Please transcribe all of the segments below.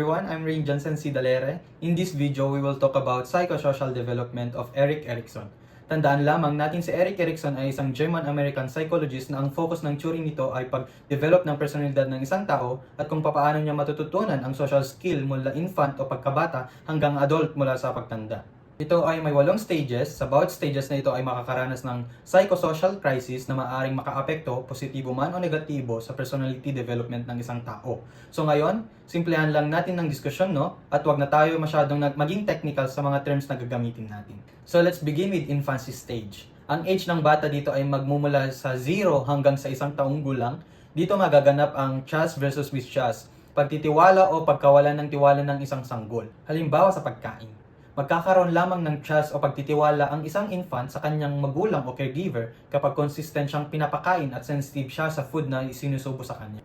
Everyone, I'm Rain Johnson Sidalere. In this video, we will talk about psychosocial development of Erik Erikson. Tandaan lamang natin si Erik Erikson ay isang German-American psychologist na ang focus ng turing nito ay pag-develop ng personalidad ng isang tao at kung paano niya matututunan ang social skill mula infant o pagkabata hanggang adult mula sa pagtanda. Ito ay may 8 stages. Sa bawat stages na ito ay makakaranas ng psychosocial crisis na maaaring makaapekto, positibo man o negatibo, sa personality development ng isang tao. So ngayon, simplehan lang natin ng diskusyon, no? At wag na tayo masyadong maging technical sa mga terms na gagamitin natin. So let's begin with infancy stage. Ang age ng bata dito ay magmumula sa 0 hanggang sa 1 taong gulang. Dito magaganap ang trust versus mistrust, pagtitiwala o pagkawalan ng tiwala ng isang sanggol. Halimbawa sa pagkain. Magkakaroon lamang ng trust o pagtitiwala ang isang infant sa kanyang magulang o caregiver kapag consistent siyang pinapakain at sensitive siya sa food na isinusubo sa kanya.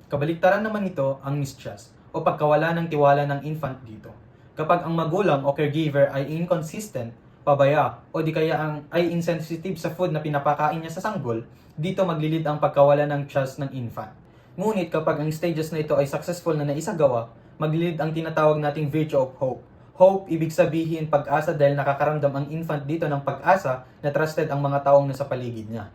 Kabaliktaran naman ito ang mistrust o pagkawala ng tiwala ng infant dito. Kapag ang magulang o caregiver ay inconsistent, pabaya, o di kaya ay insensitive sa food na pinapakain niya sa sanggol, dito maglilid ang pagkawala ng trust ng infant. Ngunit kapag ang stages na ito ay successful na naisagawa, maglilid ang tinatawag nating virtue of hope. Hope, ibig sabihin pag-asa dahil nakakaramdam ang infant dito ng pag-asa na trusted ang mga taong nasa paligid niya.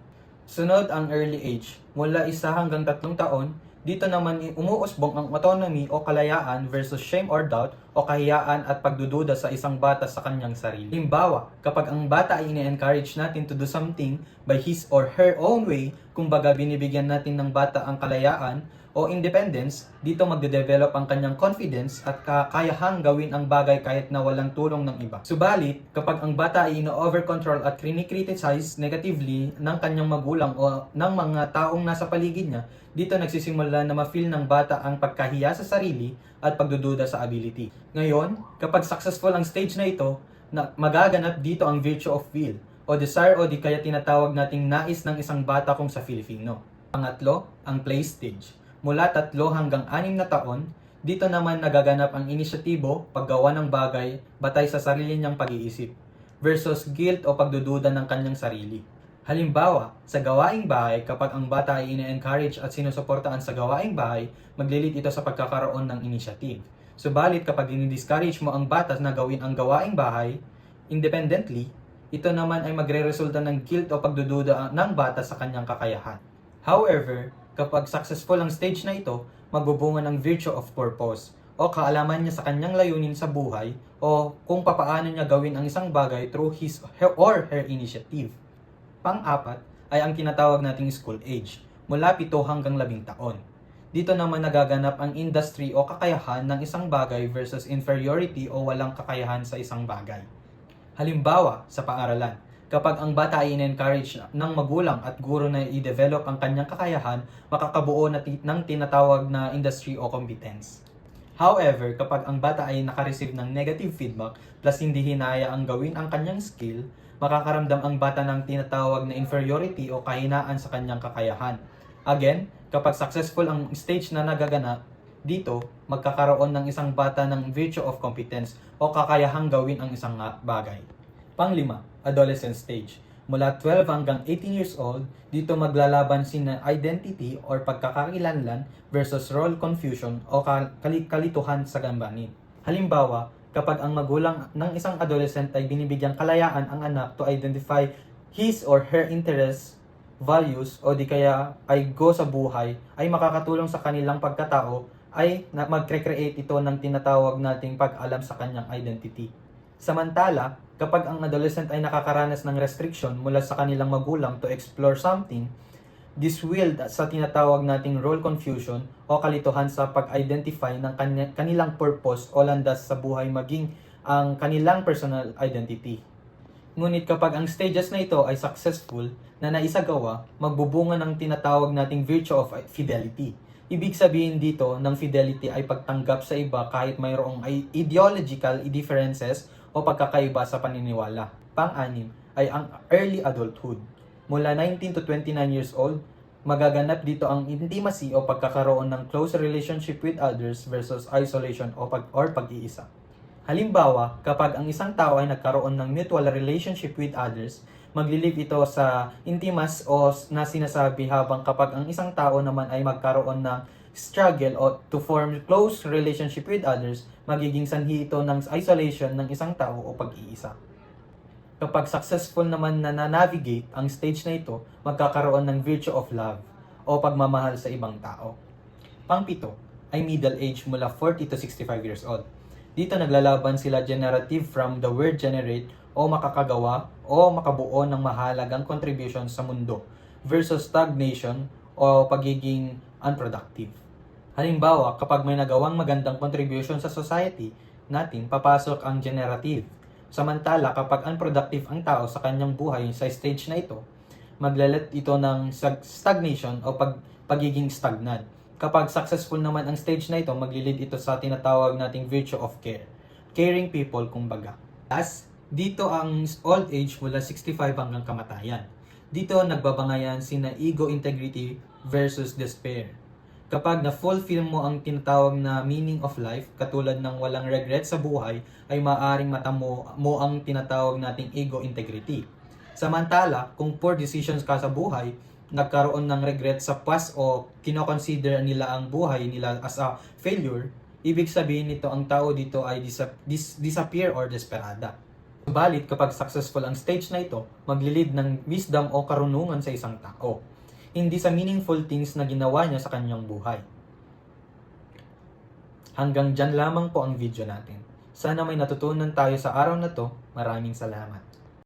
Sunod ang early age, mula 1 hanggang 3 taon, dito naman umuusbong ang autonomy o kalayaan versus shame or doubt o kahiyaan at pagdududa sa isang bata sa kanyang sarili. Halimbawa, kapag ang bata ay ini-encourage natin to do something by his or her own way, kumbaga binibigyan natin ng bata ang kalayaan o independence, dito magde-develop ang kanyang confidence at kakayahang gawin ang bagay kahit na walang tulong ng iba. Subalit, kapag ang bata ay ino-overcontrol at criticize negatively ng kanyang magulang o ng mga taong nasa paligid niya, dito nagsisimula na ma-feel ng bata ang pagkahiya sa sarili at pagdududa sa ability. Ngayon, kapag successful ang stage na ito, magaganap dito ang virtue of will o desire o di kaya tinatawag nating nais ng isang bata kung sa Filipino. Pangatlo, ang play stage. Mula 3 hanggang 6 na taon, dito naman nagaganap ang inisyatibo, paggawa ng bagay, batay sa sarili niyang pag-iisip, versus guilt o pagdududa ng kanyang sarili. Halimbawa, sa gawaing bahay, kapag ang bata ay ine-encourage at sinusuportaan sa gawaing bahay, maglilit ito sa pagkakaroon ng initiative. Subalit kapag dinidiscourage mo ang bata na gawin ang gawaing bahay independently, ito naman ay magre-resulta ng guilt o pagdududa ng bata sa kanyang kakayahan. However, kapag successful ang stage na ito, magbubunga ng virtue of purpose o kaalaman niya sa kanyang layunin sa buhay o kung papaano niya gawin ang isang bagay through his or her initiative. Pang-apat ay ang tinatawag nating school age, mula 7 hanggang 10 taon. Dito naman nagaganap ang industry o kakayahan ng isang bagay versus inferiority o walang kakayahan sa isang bagay. Halimbawa, sa paaralan, kapag ang bata ay in-encourage ng magulang at guro na i-develop ang kanyang kakayahan, makakabuo ng tinatawag na industry o competence. However, kapag ang bata ay nakareceive ng negative feedback plus hindi hinaya ang gawin ang kanyang skill, makakaramdam ang bata ng tinatawag na inferiority o kahinaan sa kanyang kakayahan. Again, kapag successful ang stage na nagaganap, dito, magkakaroon ng isang bata ng virtue of competence o kakayahang gawin ang isang bagay. Pang-5, adolescent stage. Mula 12 hanggang 18 years old, dito maglalaban sina identity or pagkakakilanlan versus role confusion o kalituhan sa gambanin. Halimbawa, kapag ang magulang ng isang adolescent ay binibigyang kalayaan ang anak to identify his or her interests, values, o di kaya ay go sa buhay, ay makakatulong sa kanilang pagkatao ay mag-create ito ng tinatawag nating pag-alam sa kanyang identity. Samantala, kapag ang adolescent ay nakakaranas ng restriction mula sa kanilang magulang to explore something, this will sa tinatawag nating role confusion o kalituhan sa pag-identify ng kanilang purpose o landas sa buhay maging ang kanilang personal identity. Ngunit kapag ang stages na ito ay successful na naisagawa, magbubunga ng tinatawag nating virtue of fidelity. Ibig sabihin dito ng fidelity ay pagtanggap sa iba kahit mayroong ideological differences o pagkakaiba sa paniniwala. Pang-6 ay ang early adulthood. Mula 19 to 29 years old, magaganap dito ang intimacy o pagkakaroon ng close relationship with others versus isolation o pag-iisa. Halimbawa, kapag ang isang tao ay nagkaroon ng mutual relationship with others, maglilive ito sa intimas o na sinasabi habang kapag ang isang tao naman ay magkaroon ng struggle o to form close relationship with others, magiging sanhi ito ng isolation ng isang tao o pag-iisa. Kapag successful naman na navigate ang stage na ito, magkakaroon ng virtue of love o pagmamahal sa ibang tao. Pangpito ay middle age mula 40 to 65 years old. Dito naglalaban sila generative from the word generate o makakagawa o makabuo ng mahalagang contribution sa mundo versus stagnation o pagiging unproductive. Halimbawa, kapag may nagawang magandang contribution sa society natin, papasok ang generative. Samantala, kapag unproductive ang tao sa kanyang buhay sa stage na ito, maglalat ito ng stagnation o pagiging stagnant. Kapag successful naman ang stage na ito, maglilid ito sa tinatawag nating virtue of care. Caring people, kumbaga. As, dito ang old age mula 65 hanggang kamatayan. Dito nagbabangayan sina ego integrity versus despair. Kapag na-fulfill mo ang tinatawag na meaning of life, katulad ng walang regret sa buhay, ay maaaring matamo mo ang tinatawag nating ego integrity. Samantala, kung poor decisions ka sa buhay, nagkaroon ng regret sa past o kinoconsider nila ang buhay nila as a failure, ibig sabihin nito ang tao dito ay disappear or desperada. Subalit kapag successful ang stage na ito, maglilid ng wisdom o karunungan sa isang tao, hindi sa meaningful things na ginawa niya sa kanyang buhay. Hanggang dyan lamang po ang video natin. Sana may natutunan tayo sa araw na to. Maraming salamat.